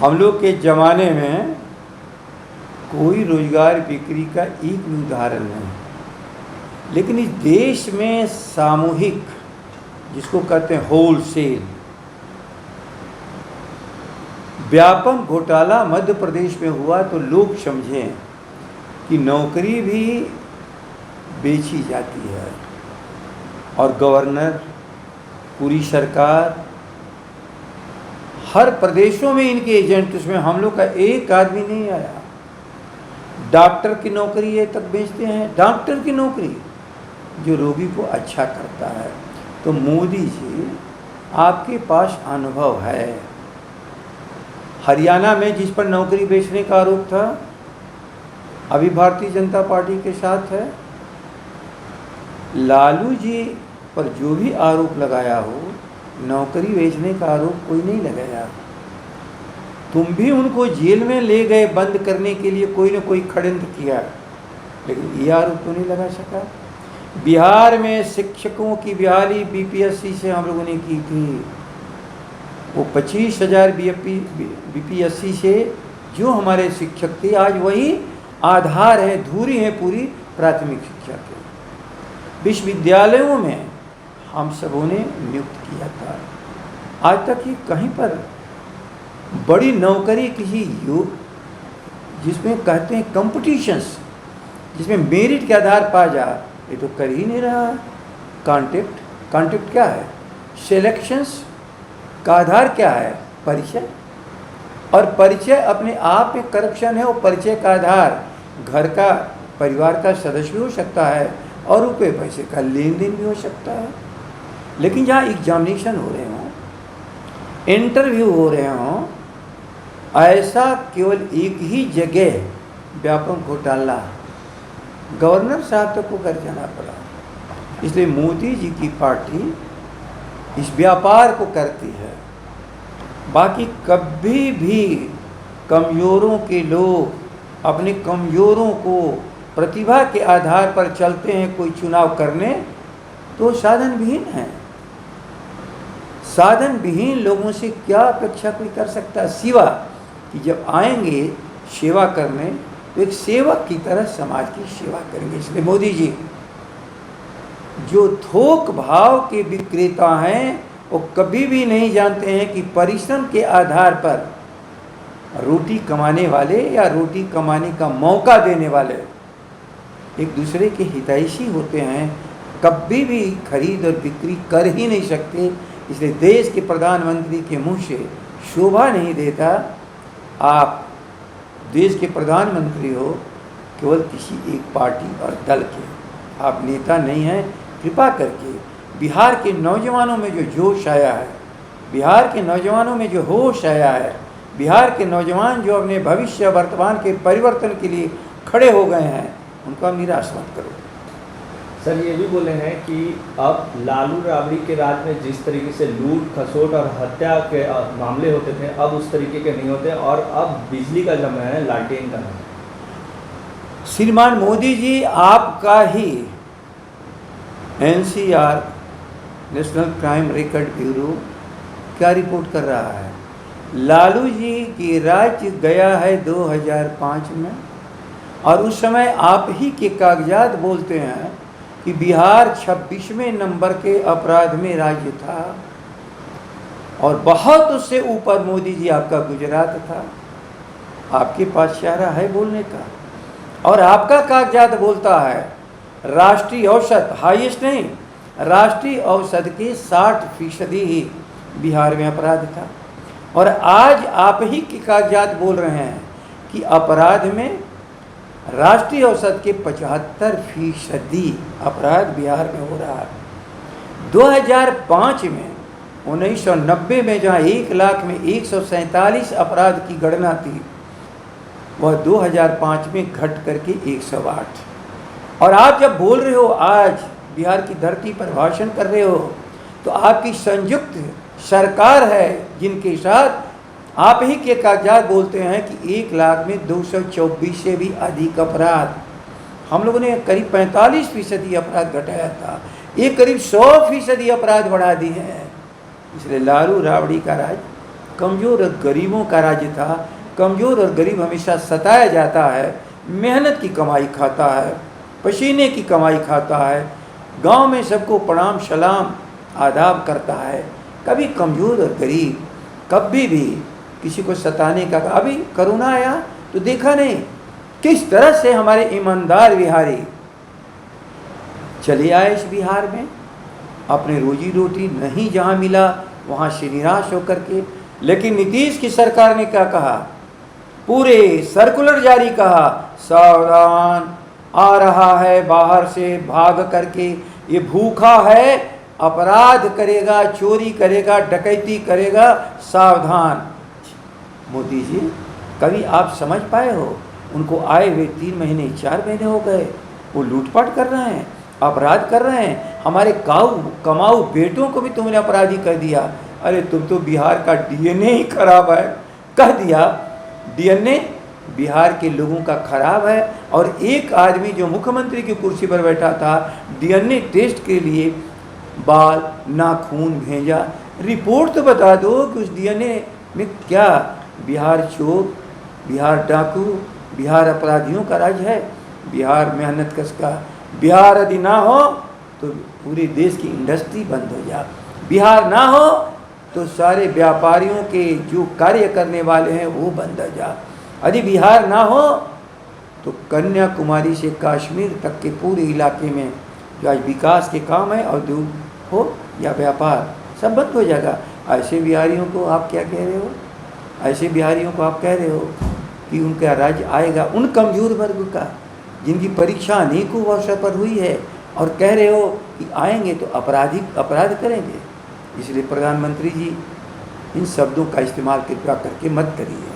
हम लोग के ज़माने में कोई रोजगार बिक्री का एक भी उदाहरण नहीं, लेकिन इस देश में सामूहिक, जिसको कहते हैं होलसेल, व्यापक घोटाला मध्य प्रदेश में हुआ तो लोग समझें कि नौकरी भी बेची जाती है और गवर्नर, पूरी सरकार, हर प्रदेशों में इनके एजेंट, उसमें हम लोग का एक आदमी नहीं आया। डॉक्टर की नौकरी ये तक बेचते हैं, डॉक्टर की नौकरी जो रोगी को अच्छा करता है। तो मोदी जी, आपके पास अनुभव है। हरियाणा में जिस पर नौकरी बेचने का आरोप था, अभी भारतीय जनता पार्टी के साथ है। लालू जी पर जो भी आरोप लगाया हो, नौकरी बेचने का आरोप कोई नहीं लगाया। तुम भी उनको जेल में ले गए बंद करने के लिए, कोई ना कोई षड्यंत्र किया, लेकिन ये आरोप तो नहीं लगा सका। बिहार में शिक्षकों की बहाली बीपीएससी से हम लोगों ने की थी। वो 25,000 बीपीएससी से जो हमारे शिक्षक थे, आज वही आधार है, धुरी है पूरी प्राथमिक शिक्षा के। विश्वविद्यालयों में हम सबों ने नियुक्त किया था। आज तक ये कहीं पर बड़ी नौकरी किसी युग, जिसमें कहते हैं कंपटीशंस, जिसमें मेरिट के आधार पा जा, ये तो कर ही नहीं रहा। कॉन्टेक्ट क्या है? सिलेक्शंस का आधार क्या है? परिचय। और परिचय अपने आप में करप्शन है। और परिचय का आधार घर का, परिवार का सदस्य भी हो सकता है और रुपये पैसे का लेन देन भी हो सकता है। लेकिन जहाँ एग्जामिनेशन हो रहे हों, इंटरव्यू हो रहे हों, ऐसा केवल एक ही जगह व्यापक घोटाला, गवर्नर साहब तक को घर जाना पड़ा। इसलिए मोदी जी की पार्टी इस व्यापार को करती है। बाकी कभी भी कमज़ोरों के लोग अपने कमज़ोरों को प्रतिभा के आधार पर चलते हैं कोई चुनाव करने, तो साधन विहीन है। साधन विहीन लोगों से क्या अपेक्षा कोई कर सकता है, सिवा कि जब आएंगे सेवा करने तो एक सेवक की तरह समाज की सेवा करेंगे। इसलिए मोदी जी जो थोक भाव के विक्रेता हैं, वो कभी भी नहीं जानते हैं कि परिश्रम के आधार पर रोटी कमाने वाले या रोटी कमाने का मौका देने वाले एक दूसरे के हितैषी होते हैं, कभी भी खरीद और बिक्री कर ही नहीं सकते। इसलिए देश के प्रधानमंत्री के मुंह से शोभा नहीं देता आप देश के प्रधानमंत्री हो केवल किसी एक पार्टी और दल के, आप नेता नहीं हैं। कृपा करके बिहार के नौजवानों में जो जोश आया है, बिहार के नौजवानों में जो होश आया है, बिहार के नौजवान जो अपने भविष्य वर्तमान के परिवर्तन के लिए खड़े हो गए हैं, उनका निराश मत करो। सर ये भी बोले हैं कि अब लालू राबड़ी के राज में जिस तरीके से लूट खसोट और हत्या के मामले होते थे, अब उस तरीके के नहीं होते और अब बिजली का जमा है, लालटेन का नहीं। श्रीमान मोदी जी, आपका ही NCR national crime record bureau क्या रिपोर्ट कर रहा है? लालू जी की राज्य गया है 2005 में, और उस समय आप ही के कागजात बोलते हैं कि बिहार 26वें नंबर के अपराध में राज्य था, और बहुत उससे ऊपर मोदी जी आपका गुजरात था। आपके पास चारा है बोलने का, और आपका कागजात बोलता है राष्ट्रीय औसत, हाईएस्ट नहीं, राष्ट्रीय औसत के 60% ही बिहार में अपराध था। और आज आप ही के कागजात बोल रहे हैं कि अपराध में राष्ट्रीय औसत के 75% अपराध बिहार में हो रहा है। 2005 में, 1990 में जहाँ 1 लाख में 147 अपराध की गणना थी, वह 2005 में घट करके 108। और आप जब बोल रहे हो, आज बिहार की धरती पर भाषण कर रहे हो, तो आपकी संयुक्त सरकार है जिनके साथ आप ही के कागजात बोलते हैं कि 1 लाख में 224 से भी अधिक अपराध। हम लोगों ने करीब 45% अपराध घटाया था, ये करीब 100% अपराध बढ़ा दिए हैं। इसलिए लालू राबड़ी का राज कमज़ोर और गरीबों का राज्य था। कमज़ोर और गरीब हमेशा सताया जाता है, मेहनत की कमाई खाता है, पसीने की कमाई खाता है, गांव में सबको प्रणाम सलाम आदाब करता है। कभी कमज़ोर और गरीब कभी भी किसी को सताने का, अभी कोरोना आया तो देखा नहीं किस तरह से हमारे ईमानदार बिहारी चले आए इस बिहार में, अपने रोजी रोटी नहीं जहाँ मिला वहाँ से निराश होकर के। लेकिन नीतीश की सरकार ने क्या कहा, पूरे सर्कुलर जारी कहा, सावधान, आ रहा है बाहर से भाग करके, ये भूखा है, अपराध करेगा, चोरी करेगा, डकैती करेगा, सावधान। मोदी जी कभी आप समझ पाए हो? उनको आए हुए 3 महीने 4 महीने हो गए, वो लूटपाट कर रहे हैं, अपराध कर रहे हैं। हमारे कमाऊ बेटों को भी तुमने अपराधी कर दिया। अरे तुम तो बिहार का डीएनए ही खराब है, कह दिया डीएनए बिहार के लोगों का खराब है। और एक आदमी जो मुख्यमंत्री की कुर्सी पर बैठा था, डीएनए टेस्ट के लिए बाल नाखून भेजा। रिपोर्ट तो बता दो कि उस डीएनए में क्या बिहार चोर, बिहार डाकू, बिहार अपराधियों का राज्य है, बिहार मेहनतकश का। बिहार यदि ना हो तो पूरे देश की इंडस्ट्री बंद हो जाए, बिहार ना हो तो सारे व्यापारियों के जो कार्य करने वाले हैं वो बंद हो जाए। यदि बिहार ना हो तो कन्याकुमारी से कश्मीर तक के पूरे इलाके में जो आज विकास के काम है, उद्योग हो या व्यापार, सब बंद हो जाएगा। ऐसे बिहारियों को आप क्या कह रहे हो? ऐसे बिहारियों को आप कह रहे हो कि उनका राज्य आएगा, उन कमजोर वर्ग का जिनकी परीक्षा अनेकों अवसर पर हुई है, और कह रहे हो कि आएंगे तो अपराध करेंगे। इसलिए प्रधानमंत्री जी इन शब्दों का इस्तेमाल कृपया करके मत करिए।